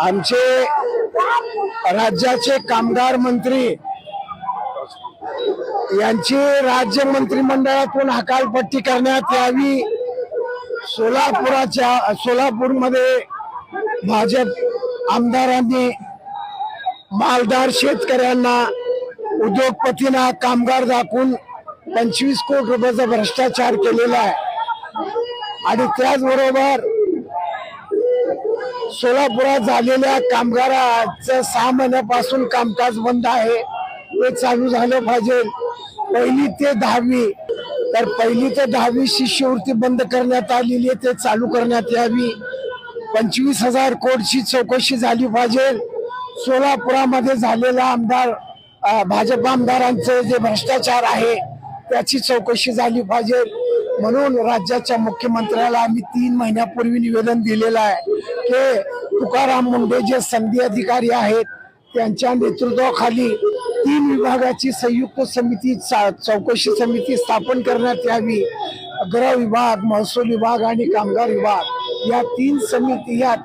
आमचे राज्याचे कामगार मंत्री यांची राज्य मंत्रिमंडळातून हकालपट्टी करण्यात यावी। सोलापूरमध्ये भाजप आमदारांनी मालदार शेतकऱ्यांना उद्योगपतींना कामगार दाखवून 25 कोटी रुपयाचा भ्रष्टाचार केलेला आहे आणि त्याचबरोबर सोलापुरात झालेल्या कामगारांचं 6 महिन्यापासून कामकाज बंद आहे, ते चालू झालं पाहिजे। पहिली ते 10वी तर पहिली ते 10वी शिष्यवृत्ती बंद करण्यात आलेली आहे, ते चालू करण्यात यावी। 25,000 कोटीची चौकशी झाली पाहिजे। सोलापुरामध्ये झालेला भाजप आमदारांचे जे भ्रष्टाचार आहे त्याची चौकशी झाली पाहिजे। म्हणून राज्याच्या मुख्यमंत्र्याला आम्ही 3 महिन्यापूर्वी निवेदन दिलेलं आहे की तुकाराम मुंढे जे संधी अधिकारी आहेत त्यांच्या नेतृत्वाखाली 3 विभागाची संयुक्त समिती चौकशी समिती स्थापन करण्यात यावी। गृह विभाग, महसूल विभाग आणि कामगार विभाग या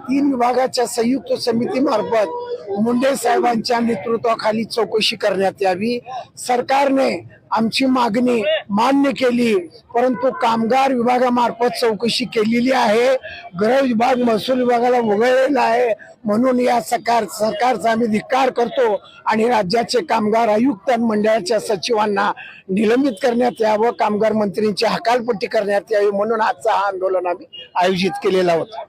3 विभागाच्या संयुक्त समितीमार्फत मुंडे साहेबांच्या नेतृत्वाखाली चौकशी करण्यात यावी। सरकारने आमची मागणी मान्य केली, परंतु कामगार विभागामार्फत चौकशी केलेली आहे, गृह विभाग महसूल विभागाला वगळलेला आहे। म्हणून या सरकारचा आम्ही धिक्कार करतो आणि राज्याचे कामगार आयुक्त आणि मंडळाच्या सचिवांना निलंबित करण्यात यावं, कामगार मंत्र्यांची हकालपट्टी करण्यात यावी, म्हणून आजचा हा आंदोलन आम्ही आयोजित केलेला होता।